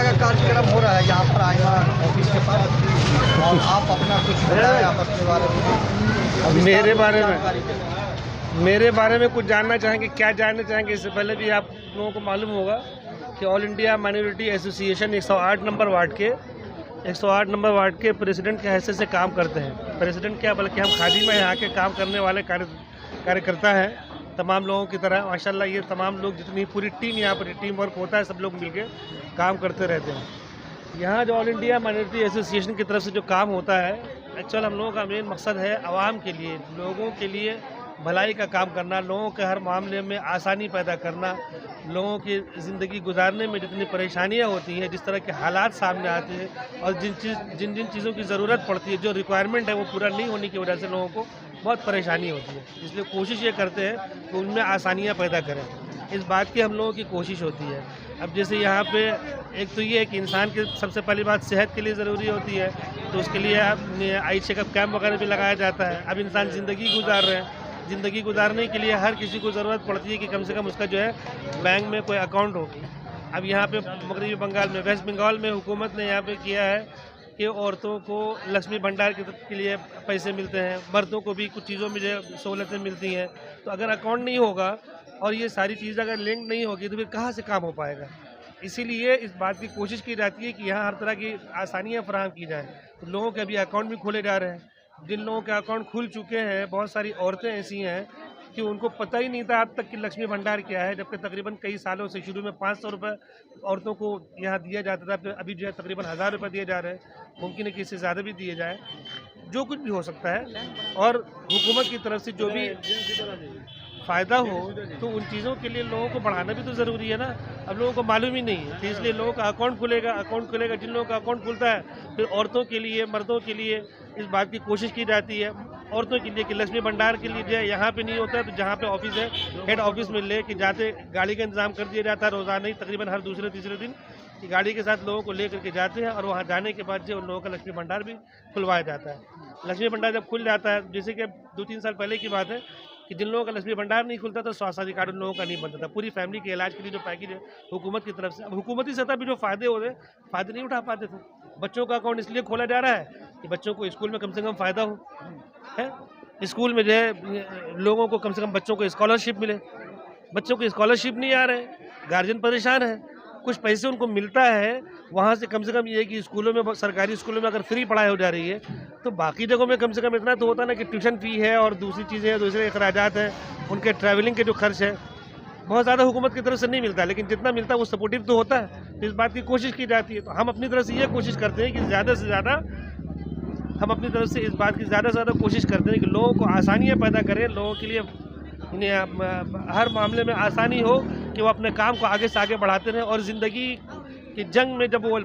तरह का कार्यक्रम हो रहा है यहाँ पर आइमा ऑफिस के पास, और आप अपना कुछ बताएं आप अपने बारे में। मेरे बारे में कुछ जानना चाहेंगे? क्या जानना चाहेंगे? इससे पहले भी आप लोगों को मालूम होगा कि all India minority association 108 number ward के प्रेसिडेंट के हैसियत से काम करते हैं। प्रेसिडेंट क्या, बल्कि हम खादी में यहाँ के काम करने वाले कार्यकर्ता हैं, तमाम लोगों की तरह। माशाल्लाह ये तमाम लोग, जितनी पूरी टीम यहाँ पर टीम वर्क होता है, सब लोग मिलके काम करते रहते हैं। यहाँ जो ऑल इंडिया माइनॉरिटी एसोसिएशन की तरफ से जो काम होता है, एक्चुअल हम लोगों का मेन मकसद है आवाम के लिए, लोगों के लिए भलाई का काम करना, लोगों के हर मामले में आसानी पैदा करना, लोगों की ज़िंदगी गुजारने में जितनी परेशानियाँ होती हैं, जिस तरह के हालात सामने आते हैं, और जिन चीज़ों की ज़रूरत पड़ती है, जो रिक्वायरमेंट है वो पूरा नहीं होने की वजह से लोगों को बहुत परेशानी होती है। इसलिए कोशिश ये करते हैं कि उनमें आसानियाँ पैदा करें, इस बात की हम लोगों की कोशिश होती है। अब जैसे यहाँ पे एक तो ये है कि इंसान की सबसे पहली बात सेहत के लिए ज़रूरी होती है, तो उसके लिए आई चेकअप कैंप वगैरह भी लगाया जाता है। अब इंसान ज़िंदगी गुजार रहे हैं, ज़िंदगी गुजारने के लिए हर किसी को ज़रूरत पड़ती है कि कम से कम उसका जो है बैंक में कोई अकाउंट हो। अब यहाँ पे मगरबी बंगाल में, वेस्ट बंगाल में हुकूमत ने यहाँ पे किया है कि औरतों को लक्ष्मी भंडार के लिए पैसे मिलते हैं, मर्दों को भी कुछ चीज़ों में जो सहूलतें मिलती हैं। तो अगर अकाउंट नहीं होगा और ये सारी चीज़ अगर लिंक नहीं होगी तो फिर कहाँ से काम हो पाएगा। इसीलिए इस बात की कोशिश की जाती है कि यहाँ हर तरह की आसानियाँ फराहम की जाएँ। तो लोगों के अभी अकाउंट भी खोले जा रहे हैं। जिन लोगों के अकाउंट खुल चुके हैं, बहुत सारी औरतें ऐसी हैं कि उनको पता ही नहीं था अब तक कि लक्ष्मी भंडार क्या है, जबकि तकरीबन कई सालों से शुरू में 500 रुपये औरतों को यहाँ दिया जाता था, फिर अभी जो है तकरीबन 1000 रुपये दिए जा रहे हैं। मुमकिन है कि इससे ज़्यादा भी दिए जाए, जो कुछ भी हो सकता है। और हुकूमत की तरफ से जो भी फ़ायदा हो तो उन चीज़ों के लिए लोगों को बढ़ाना भी तो ज़रूरी है ना। अब लोगों को मालूम ही नहीं है, तो इसलिए लोगों का अकाउंट खुलेगा। जिन लोगों का अकाउंट खुलता है, फिर औरतों के लिए, मर्दों के लिए इस बात की कोशिश की जाती है, औरतों के लिए कि लक्ष्मी भंडार के लिए जो है यहाँ पे नहीं होता है तो जहाँ पे ऑफिस है, हेड ऑफिस में ले के जाते, गाड़ी का इंतज़ाम कर दिया जाता है रोज़ाना ही, तकरीबन हर दूसरे तीसरे दिन कि गाड़ी के साथ लोगों को ले करके जाते हैं, और वहाँ जाने के बाद जो उन लोगों का लक्ष्मी भंडार भी खुलवाया जाता है। लक्ष्मी भंडार जब खुल जाता है, जैसे कि 2-3 साल पहले की बात है कि जिन लोगों का लक्ष्मी भंडार नहीं खुलता था, स्वास्थ्य कार्ड उन लोगों का नहीं बनता था। पूरी फैमिली के इलाज के लिए जो पैकेज है हुकूमत की तरफ से, अब हुकूमती सतह पर जो फ़ायदे हो रहे, फ़ायदे नहीं उठा पाते थे। बच्चों का अकाउंट इसलिए खोला जा रहा है कि बच्चों को स्कूल में कम से कम फ़ायदा हो, है स्कूल में जो है लोगों को कम से कम बच्चों को स्कॉलरशिप मिले। बच्चों को स्कॉलरशिप नहीं आ रहे, गार्जियन परेशान है। कुछ पैसे उनको मिलता है वहाँ से कम ये कि स्कूलों में, सरकारी स्कूलों में अगर फ्री पढ़ाई हो जा रही है, तो बाकी जगहों में कम से कम इतना तो होता ना कि ट्यूशन फ़ी है और दूसरी चीज़ें हैं, दूसरे अखराजात हैं, उनके ट्रैवलिंग के जो खर्च है, बहुत ज़्यादा हुकूमत की तरफ से नहीं मिलता, लेकिन जितना मिलता है वो सपोर्टिव तो होता है। तो इस बात की कोशिश की जाती है। तो हम अपनी तरफ से ये कोशिश करते हैं कि ज़्यादा से ज़्यादा कोशिश करते हैं कि लोगों को आसानियाँ पैदा करें, लोगों के लिए हर मामले में आसानी हो कि वो अपने काम को आगे से आगे बढ़ाते रहें, और ज़िंदगी की जंग में जब वो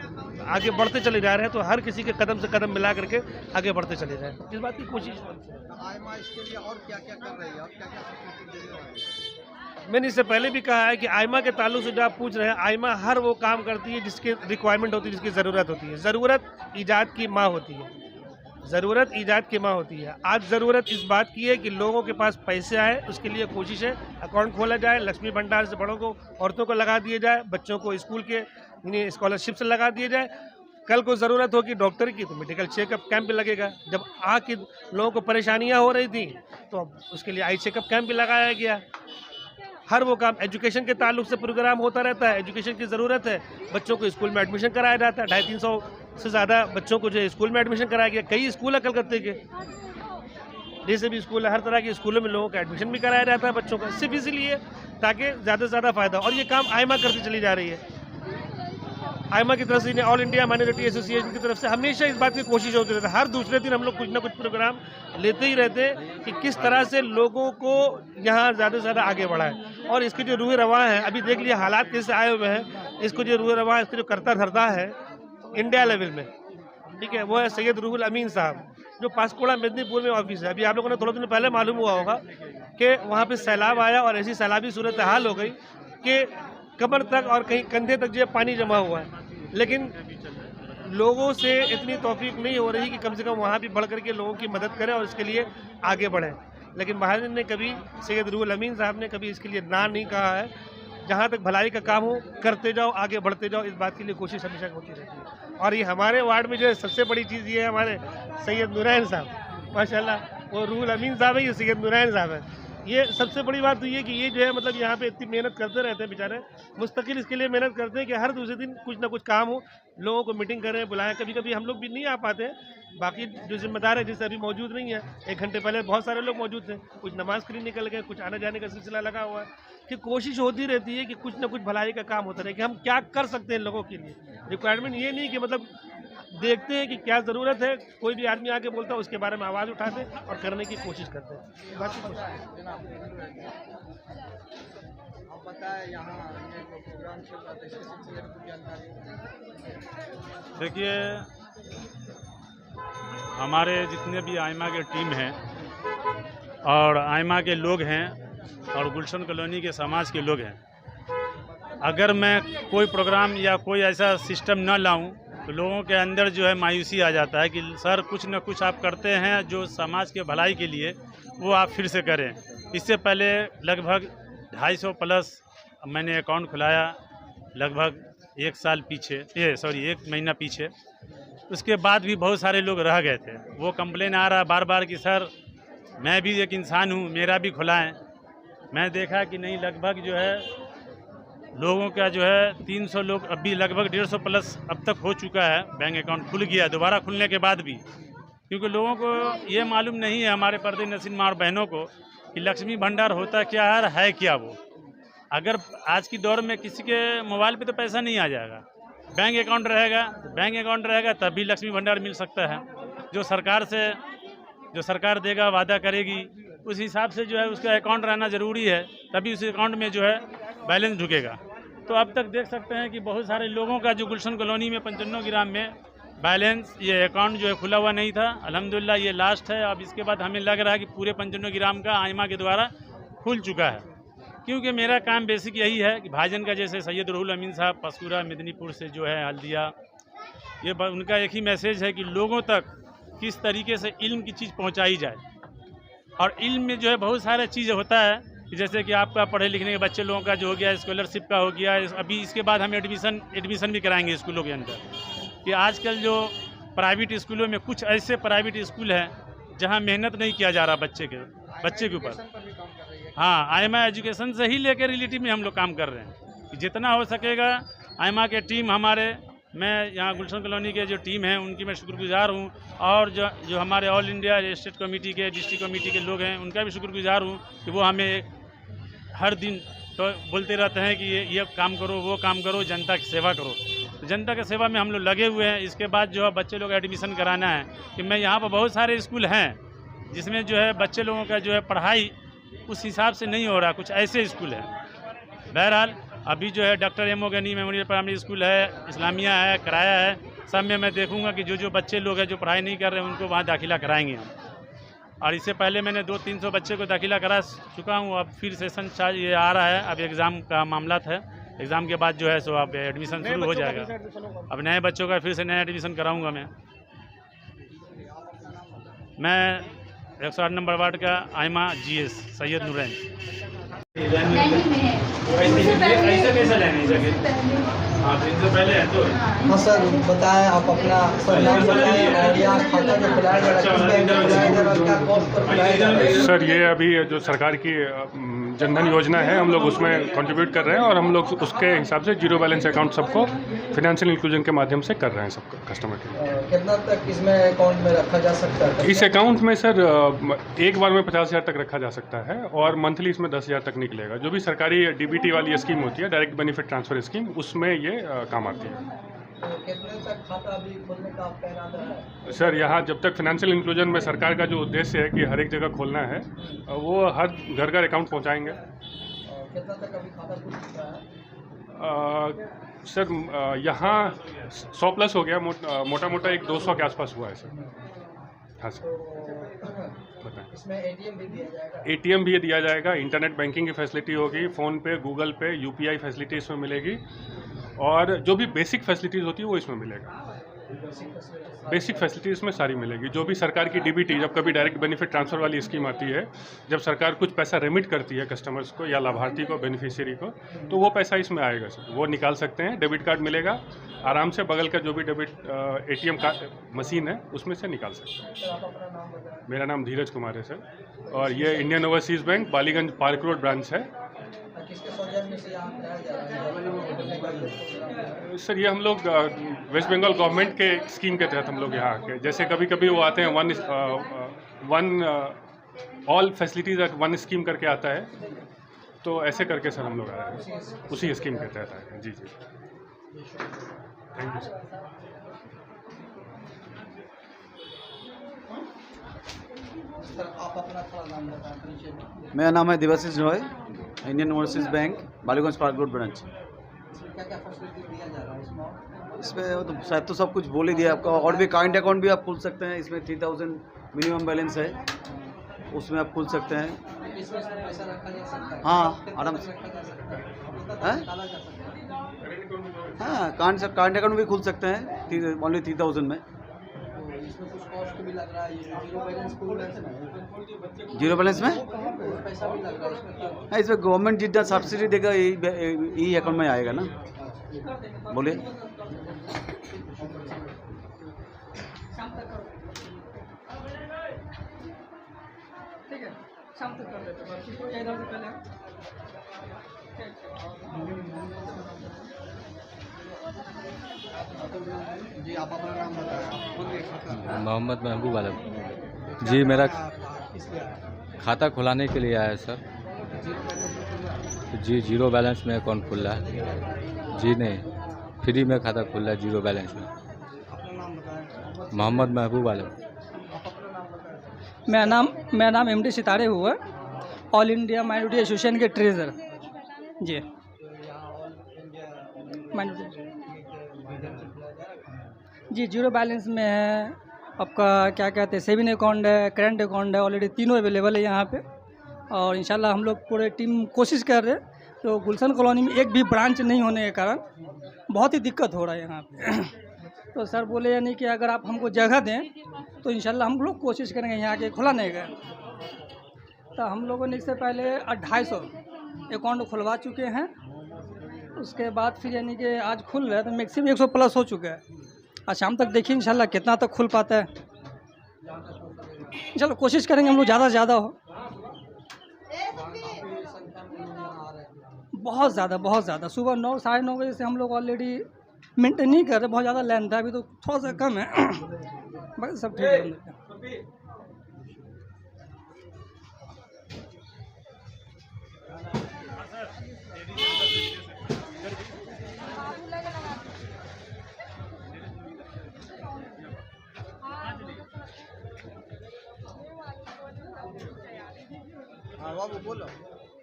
आगे बढ़ते चले जा रहे हैं तो हर किसी के कदम से कदम मिला करके आगे बढ़ते चले जाएं, इस बात की कोशिश। आइमा इसके लिए और क्या-क्या कर रही है और क्या-क्या फैसिलिटी दे रही है? मैंने इससे पहले भी कहा है कि आइमा के ताल्लुक से जो आप पूछ रहे हैं, आइमा हर वो काम करती है जिसकी रिक्वायरमेंट होती है, जिसकी ज़रूरत होती है। ज़रूरत ईजाद की माँ होती है, आज ज़रूरत इस बात की है कि लोगों के पास पैसे आए, उसके लिए कोशिश है अकाउंट खोला जाए, लक्ष्मी भंडार से बड़ों को, औरतों को लगा दिए जाए, बच्चों को स्कूल के स्कॉलरशिप से लगा दिए जाए। कल को ज़रूरत होगी डॉक्टर की तो मेडिकल चेकअप कैंप भी लगेगा। जब आँख की लोगों को परेशानियाँ हो रही थी तो अब उसके लिए आई चेकअप कैंप भी लगाया गया। हर वो काम, एजुकेशन के ताल्लुक से प्रोग्राम होता रहता है। एजुकेशन की ज़रूरत है, बच्चों को स्कूल में एडमिशन कराया जाता है। 250-300 से ज़्यादा बच्चों को जो है स्कूल में एडमिशन कराया गया। कई स्कूल है कलकत्ते के, जैसे भी स्कूल है, हर तरह के स्कूलों में लोगों का एडमिशन भी कराया जाता है बच्चों का, सिर्फ इसीलिए ताकि ज़्यादा से ज़्यादा फ़ायदा। और ये काम आइमा करती चली जा रही है। आइमा की तरफ से, ऑल इंडिया माइनॉरिटी एसोसिएशन की तरफ से हमेशा इस बात की कोशिश होती रहती है। हर दूसरे दिन हम लोग कुछ ना कुछ प्रोग्राम लेते ही रहते हैं कि किस तरह से लोगों को यहाँ ज़्यादा से ज़्यादा आगे बढ़ाएं। और इसके जो रूह रवां है, अभी देख लिया हालात कैसे आए हुए हैं, इसको जो रूह रवां, इसको जो करता धरता है इंडिया लेवल में, ठीक है, वो है सैयद रूहुल अमीन साहब, जो पासकोड़ा मेदिनीपुर में ऑफिस है। अभी आप लोगों ने थोड़ा दिन पहले मालूम हुआ होगा कि वहाँ पे सैलाब आया और ऐसी सैलाबी सूरत हाल हो गई कि कमर तक और कहीं कंधे तक जो पानी जमा हुआ है। लेकिन लोगों से इतनी तौफीक नहीं हो रही कि कम से कम वहाँ भी बढ़ करके लोगों की मदद करें और इसके लिए आगे बढ़ें। लेकिन महाजन ने कभी, सैयद रूहुल अमीन साहब ने कभी इसके लिए ना नहीं कहा है। जहाँ तक भलाई का काम हो करते जाओ, आगे बढ़ते जाओ, इस बात के लिए कोशिश हमेशा होती रहती है। और ये हमारे वार्ड में जो है सबसे बड़ी चीज़ ये है, हमारे सैयद नूरैन साहब, माशाल्लाह, वो रूहुल अमीन साहब है, ये सैयद नूरैन साहब है। ये सबसे बड़ी बात तो ये कि ये जो है मतलब यहाँ पे इतनी मेहनत करते रहते हैं बेचारे, मुस्तकिल इसके लिए मेहनत करते हैं कि हर दूसरे दिन कुछ ना कुछ काम हो, लोगों को मीटिंग करें, बुलाएं। कभी कभी हम लोग भी नहीं आ पाते हैं, बाकी जो जिम्मेदार है जैसे अभी मौजूद नहीं है, 1 घंटे पहले बहुत सारे लोग मौजूद थे, कुछ नमाज के लिए निकल गए, कुछ आने जाने का सिलसिला लगा हुआ है, कि कोशिश होती रहती है कि कुछ ना कुछ भलाई का काम होता रहे, कि हम क्या कर सकते हैं लोगों के लिए। रिक्वायरमेंट ये नहीं कि मतलब देखते हैं कि क्या ज़रूरत है, कोई भी आदमी आके बोलता है उसके बारे में आवाज़ उठाते और करने की कोशिश करते हैं। बाकी कुछ आप बताएं यहाँ ये जो प्रोग्राम चल रहा था इसके सिलसिले में कुछ जानकारी। देखिए, हमारे जितने भी आइमा के टीम हैं और आइमा के लोग हैं और गुलशन कॉलोनी के समाज के लोग हैं, अगर मैं कोई प्रोग्राम या कोई ऐसा सिस्टम न लाऊं तो लोगों के अंदर जो है मायूसी आ जाता है कि सर कुछ न कुछ आप करते हैं जो समाज के भलाई के लिए, वो आप फिर से करें। इससे पहले लगभग 250 प्लस मैंने अकाउंट खुलाया, लगभग 1 साल पीछे, 1 महीना पीछे। उसके बाद भी बहुत सारे लोग रह गए थे। वो कंप्लेन आ रहा बार बार कि सर मैं भी एक इंसान हूँ, मेरा भी खुलाएं। मैं देखा कि नहीं, लगभग जो है लोगों का जो है 300 लोग, अभी लगभग 150 प्लस अब तक हो चुका है, बैंक अकाउंट खुल गया दोबारा खुलने के बाद भी। क्योंकि लोगों को ये मालूम नहीं है, हमारे पर्दे नसीन माँ और बहनों को, कि लक्ष्मी भंडार होता क्या है क्या वो। अगर आज की दौर में किसी के मोबाइल पे तो पैसा नहीं आ जाएगा, बैंक अकाउंट रहेगा तभी लक्ष्मी भंडार मिल सकता है। जो सरकार देगा, वादा करेगी, उस हिसाब से जो है उसका अकाउंट रहना ज़रूरी है, तभी उस अकाउंट में जो है बैलेंस ढुकेगा। तो अब तक देख सकते हैं कि बहुत सारे लोगों का जो गुलशन कॉलोनी में 95 ग्राम में बैलेंस, ये अकाउंट जो है खुला हुआ नहीं था। अल्हम्दुलिल्लाह ये लास्ट है। अब इसके बाद हमें लग रहा है कि पूरे 95 ग्राम का आइमा के द्वारा खुल चुका है। क्योंकि मेरा काम बेसिक यही है कि भाईजान का, जैसे सैयद रूहुल अमीन साहब पसकूरा मेदिनीपुर से जो है हल्दिया, ये उनका एक ही मैसेज है कि लोगों तक किस तरीके से इल्म की चीज़ पहुँचाई जाए। और इल्म में जो है बहुत सारे चीज़ होता है, जैसे कि आपका पढ़े लिखने के बच्चे लोगों का जो हो गया, स्कॉलरशिप का हो गया। अभी इसके बाद हम एडमिशन भी कराएंगे स्कूलों के अंदर। कि आजकल जो प्राइवेट स्कूलों में कुछ ऐसे प्राइवेट स्कूल हैं जहां मेहनत नहीं किया जा रहा बच्चे के ऊपर। हाँ, आइमा एजुकेशन से ही लेकर रिलेटिव में हम लोग काम कर रहे हैं कि जितना हो सकेगा। आइमा के टीम हमारे, मैं यहाँ गुलशन कॉलोनी के जो टीम हैं उनकी मैं शुक्रगुजार हूँ, और जो हमारे ऑल इंडिया स्टेट कमेटी के, डिस्ट्रिक्ट कमेटी के लोग हैं उनका भी शुक्रगुजार हूँ कि वो हमें हर दिन तो बोलते रहते हैं कि ये काम करो, वो काम करो, जनता की सेवा करो। तो जनता की सेवा में हम लोग लगे हुए हैं। इसके बाद जो है बच्चे लोग एडमिशन कराना है कि मैं यहाँ पर बहुत सारे स्कूल हैं जिसमें जो है बच्चे लोगों का जो है पढ़ाई उस हिसाब से नहीं हो रहा, कुछ ऐसे स्कूल हैं। बहरहाल अभी जो है doctor M O Gani memorial primary school है, इस्लामिया है, कराया है, सब में मैं देखूंगा कि जो बच्चे लोग हैं जो पढ़ाई नहीं कर रहे हैं उनको वहाँ दाखिला कराएंगे हम। और इससे पहले मैंने 200-300 बच्चे को दाखिला करा चुका हूँ। अब फिर सेशन ये आ रहा है, अब एग्ज़ाम का मामला है। एग्ज़ाम के बाद जो है सो अब एडमिशन शुरू हो जाएगा। अब नए बच्चों का फिर से नया एडमिशन कराऊंगा मैं 108 नंबर वार्ड का आइमा GS सैयद नूरैन। हाँ सर, बताएं आप अपना नाम बताएं और यहाँ खाता जो खुलाया जा रहा है। सर, ये अभी जो सरकार की जनधन योजना है हम लोग उसमें कंट्रीब्यूट कर रहे हैं, और हम लोग उसके हिसाब से जीरो बैलेंस अकाउंट सबको फिनेंशियल इंक्लूजन के माध्यम से कर रहे हैं सबको कस्टमर के लिए। कितना तक इसमें अकाउंट में रखा जा सकता है? इस अकाउंट में सर एक बार में 50,000 तक रखा जा सकता है, और मंथली इसमें 10,000 तक निकलेगा। जो भी सरकारी DBT वाली स्कीम होती है, डायरेक्ट बेनिफिट ट्रांसफर स्कीम, उसमें ये काम आती है। तो कितने तक खाता अभी खोलने का आपका इरादा है? सर, यहाँ जब तक फिनेंशियल इंक्लूजन में सरकार का जो उद्देश्य है कि हर एक जगह खोलना है, वो हर घर घर अकाउंट पहुँचाएंगे। कितना तक अभी खाता खुल चुका है? सर, यहाँ 100 प्लस हो गया, मोटा मोटा एक 200 के आसपास हुआ है सर। हाँ सर, बताएं। इसमें ATM भी दिया जाएगा? ATM भी दिया जाएगा, इंटरनेट बैंकिंग की फैसिलिटी होगी, फ़ोन पे, गूगल पे, UPI फैसिलिटी इसमें मिलेगी, और जो भी बेसिक फैसिलिटीज़ होती है वो इसमें मिलेगा। बेसिक फैसिलिटी इसमें सारी मिलेगी। जो भी सरकार की डीबीटी, जब कभी डायरेक्ट बेनिफिट ट्रांसफ़र वाली स्कीम आती है, जब सरकार कुछ पैसा रेमिट करती है कस्टमर्स को या लाभार्थी को, बेनिफिशियरी को, तो वो पैसा इसमें आएगा सर, वो निकाल सकते हैं। डेबिट कार्ड मिलेगा, आराम से बगल का जो भी ATM का मशीन है उसमें से निकाल सकते हैं। मेरा नाम धीरज कुमार है सर, और ये Indian overseas bank Ballygunge park road branch है। किसके सौजन्य से यहाँ कराया जा रहा है? सर ये हम लोग वेस्ट बंगाल गवर्नमेंट के स्कीम के तहत हम लोग यहाँ आके, जैसे कभी कभी वो आते हैं all facilities at one scheme करके आता है, तो ऐसे करके सर हम लोग आए हैं, उसी स्कीम के तहत आए हैं। जी जी, थैंक यू सर। आप अपना थोड़ा नाम बताएं, परिचय दें। मेरा नाम है Debashish Roy, Indian overseas bank Ballygunge park road branch. क्या क्या फैसिलिटी दिया जा रहा है इसमें? इसमें तो शायद तो सब कुछ बोल ही दिया आपका। और भी काइंड अकाउंट भी आप खोल सकते हैं, इसमें 3000 मिनिमम बैलेंस है, उसमें आप खोल सकते हैं। इसमें पैसा रखा जा सकता है? हाँ, आराम से। रखा जा सकता है? हैं? निकाला जा सकता है? हाँ, काइंड अकाउंट भी खोल सकते हैं ओनली 3000 में। तो इसमें कुछ कॉस्ट भी लग रहा है, ये जीरो बैलेंस खोल रहे थे ना, जीरो बैलेंस में कुछ पैसा भी लग रहा है इसमें क्या? हाँ, इसमें गवर्नमेंट जितना सब्सिडी देगा यही अकाउंट में आएगा ना। बोलिए। ठीक है, शाम तक कर देते हैं। किसको चाहिए इधर से पहले? जी आप अपना नाम बताएं। मोहम्मद महबूब आलम जी। मेरा खाता खुलाने के लिए आया सर। जी, जीरो बैलेंस में अकाउंट खुल रहा है। जी नहीं, फ्री में खाता खुल रहा है जीरो बैलेंस में। अपना नाम बताएं। मोहम्मद महबूब आलम। आप अपना नाम बताएं। मेरा नाम MD सितारे हुआ, ऑल इंडिया माइनॉरिटी एसोसिएशन के ट्रेजर। जी, माइनॉरिटी जी। जीरो बैलेंस में है आपका, क्या कहते हैं, सेविंग अकाउंट है, करेंट अकाउंट है, ऑलरेडी तीनों अवेलेबल है यहाँ पे। और इंशाल्लाह हम लोग पूरे टीम कोशिश कर रहे हैं। तो गुलशन कॉलोनी में एक भी ब्रांच नहीं होने के कारण बहुत ही दिक्कत हो रहा है यहाँ पे। तो सर बोले यानी कि अगर आप हमको जगह दें तो इंशाल्लाह हम लोग कोशिश करेंगे यहाँ के खुलाने का। तो हम लोगों ने इससे पहले 250 अकाउंट खुलवा चुके हैं। उसके बाद फिर यानी कि आज खुल रहा है, तो मैक्सिमम 100 प्लस हो चुका है। आज शाम तक देखिए इंशाल्लाह कितना तक खुल पाता है। इंशाल्लाह कोशिश करेंगे हम लोग ज़्यादा से ज़्यादा हो। बहुत ज़्यादा सुबह 9 साढ़े 9 बजे से हम लोग ऑलरेडी मेंटेन नहीं कर रहे। बहुत ज़्यादा लेंथ है, अभी तो थोड़ा सा कम है, बाकी सब ठीक है। हाँ बाबू बोलो,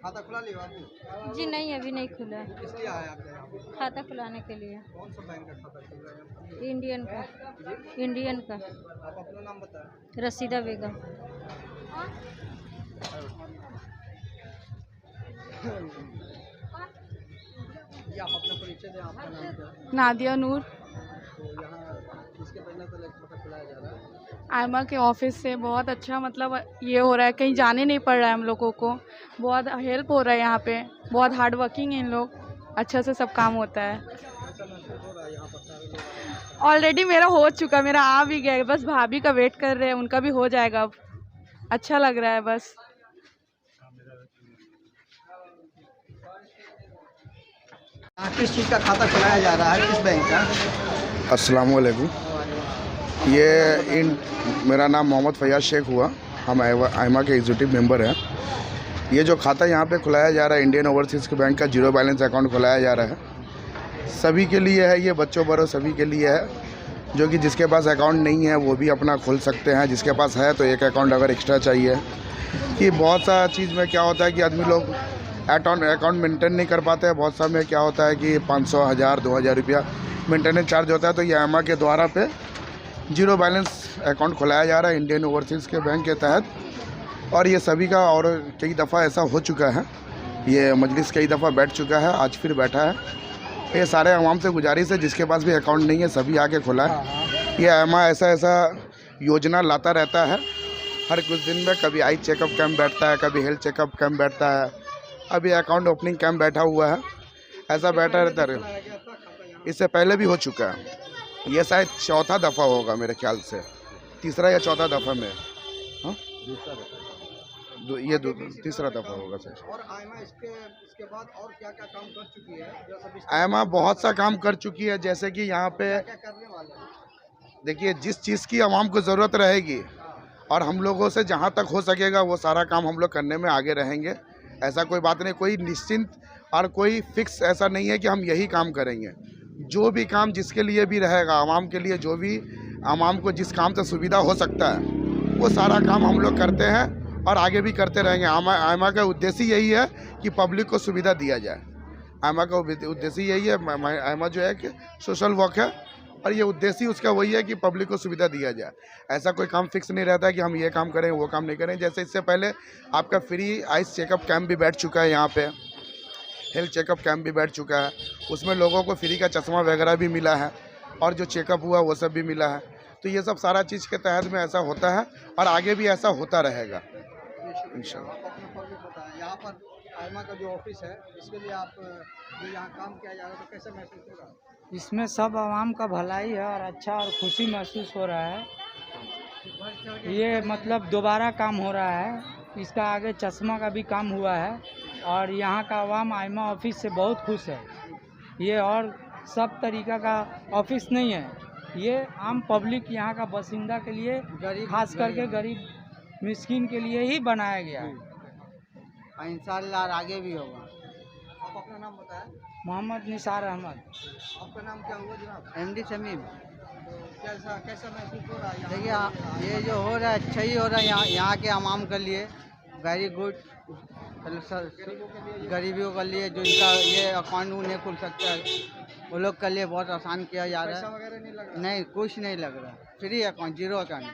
खाता खुला लिया बाबू? जी नहीं, अभी नहीं खुला है। इसलिए आए आप यहाँ पे? खाता खुलाने के लिए। कौन सा बैंक का खाता खुल रहा है? इंडियन का। इंडियन का। आप अपना नाम बताएं। रसीदा बेगम। ये आप अपना परिचय दें, आपका नाम क्या है? नादिया नूर। तो यहाँ किसके प्रेरणा पर खाता खुलाया जा रहा है? आयमा के ऑफिस से बहुत अच्छा, मतलब ये हो रहा है, कहीं जाने नहीं पड़ रहा है हम लोगों को। बहुत हेल्प हो रहा है यहाँ पे, बहुत हार्ड वर्किंग है इन लोग, अच्छा से सब काम होता है। ऐसा महसूस हो रहा है यहाँ पर सारे लोग? ऑलरेडी मेरा हो चुका, मेरा आ भी गया, बस भाभी का वेट कर रहे हैं, उनका भी हो जाएगा अब। अच्छा लग रहा है बस। किस चीज़ का खाता खुलाया जा रहा है, किस बैंक का? अस्सलाम वालेकुम। मेरा नाम मोहम्मद फैयाज शेख हुआ, हम आयमा के एग्जीक्यूटिव मेंबर हैं। ये जो खाता यहाँ पे खुलाया जा रहा है, इंडियन ओवरसीज़ के बैंक का जीरो बैलेंस अकाउंट खुलाया जा रहा है। सभी के लिए है, ये बच्चों बड़ों सभी के लिए है। जो कि जिसके पास अकाउंट नहीं है वो भी अपना खोल सकते हैं, जिसके पास है तो एक अकाउंट अगर एक्स्ट्रा चाहिए। कि बहुत सा चीज़ में क्या होता है कि आदमी लोग अकाउंट मेंटेन नहीं कर पाते हैं। बहुत सा में क्या होता है कि 500, 1000, 2000 रुपया मेंटेनेंस चार्ज होता है। तो ये आयमा के द्वारा पे जीरो बैलेंस अकाउंट खुलाया जा रहा है इंडियन ओवरसीज़ के बैंक के तहत। और ये सभी का और कई दफ़ा ऐसा हो चुका है, ये मजलिस कई दफ़ा बैठ चुका है, आज फिर बैठा है। ये सारे आवाम से गुजारिश है, जिसके पास भी अकाउंट नहीं है सभी आके खुला है। ये आयमा ऐसा ऐसा योजना लाता रहता है हर कुछ दिन में। कभी आई चेकअप कैंप बैठता है, कभी हेल्थ चेकअप कैंप बैठता है, अभी अकाउंट ओपनिंग कैंप बैठा हुआ है, ऐसा बैठा रहता है। इससे पहले भी हो चुका है, ये शायद चौथा दफ़ा होगा मेरे ख्याल से, तीसरा या चौथा दफ़ा में। हाँ, ये तीसरा दफ़ा होगा सर। और आयमा इसके बाद और क्या क्या काम कर चुकी है? आयमा बहुत सा काम कर चुकी है, जैसे कि यहाँ पे क्या करने वाले हैं? देखिए, जिस चीज़ की आवाम को ज़रूरत रहेगी और हम लोगों से जहाँ तक हो सकेगा वो सारा काम हम लोग करने में आगे रहेंगे। ऐसा कोई बात नहीं, कोई निश्चिंत और कोई फिक्स ऐसा नहीं है कि हम यही काम करेंगे। जो भी काम जिसके लिए भी रहेगा, आवाम के लिए, जो भी आवाम को जिस काम से सुविधा हो सकता है वो सारा काम हम लोग करते हैं और आगे भी करते रहेंगे। आयमा का उद्देश्य यही है कि पब्लिक को सुविधा दिया जाए। आयमा का उद्देश्य यही है। आयमा जो है कि सोशल वर्क है और ये उद्देश्य उसका वही है कि पब्लिक को सुविधा दिया जाए। ऐसा कोई काम फिक्स नहीं रहता है कि हम ये काम करें वो काम नहीं करें। जैसे इससे पहले आपका फ्री आइस चेकअप कैंप भी बैठ चुका है, यहाँ पे हेल्थ चेकअप कैंप भी बैठ चुका है, उसमें लोगों को फ्री का चश्मा वगैरह भी मिला है और जो चेकअप हुआ वो सब भी मिला है। तो ये सब सारा चीज़ के तहत में ऐसा होता है और आगे भी ऐसा होता रहेगा इंशाल्लाह। यहाँ पर आयमा का जो ऑफिस है, इसके लिए आप जो यहाँ काम किया जा रहा है तो कैसे महसूस होगा? इसमें सब आवाम का भलाई है और अच्छा और खुशी महसूस हो रहा है। ये मतलब दोबारा काम हो रहा है। इसका आगे चश्मा का भी काम हुआ है और यहाँ का आवाम आयमा ऑफिस से बहुत खुश है। ये और सब तरीका का ऑफिस नहीं है, ये आम पब्लिक यहाँ का बासिंदा के लिए, खास करके गरीब मिस्किन के लिए ही बनाया गया है। इंशाल्लाह आगे भी होगा। आप अपना नाम बताएं। मोहम्मद निसार अहमद। आपका नाम क्या हुआ जनाब? MD समीम। तो कैसा महसूस हो रहा है? देखिए, ये जो हो रहा है अच्छा ही हो रहा है यहाँ के आवाम के लिए, वेरी गुड। गरीबियों के लिए जो इनका ये अकाउंट नहीं खुल सकता है, वो लोग के लिए बहुत आसान किया जा रहा है। नहीं, कुछ नहीं लग रहा, free account, zero account.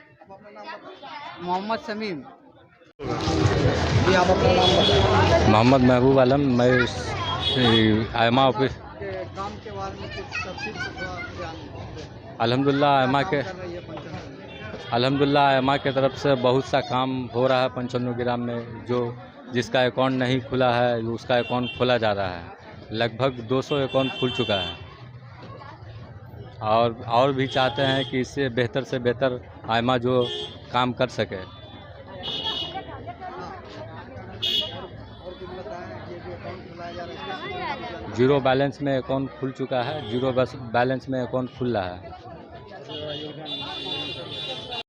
Mohammad Samim. जी, आप अपना नाम बताएं। मोहम्मद महबूब आलम, मैं आयमा ऑफिस। काम के बारे में कुछ तफसील से थोड़ा बयान दें। अल्हम्दुलिल्लाह आयमा के तरफ से बहुत सा काम हो रहा है पंचानवे ग्राम में। जो जिसका अकाउंट नहीं खुला है उसका अकाउंट खोला जा रहा है। लगभग 200 अकाउंट खुल चुका है और भी चाहते हैं कि इससे बेहतर से बेहतर आयमा जो काम कर सके। जीरो बैलेंस में अकाउंट खुल चुका है, जीरो बैलेंस में अकाउंट खुल रहा है।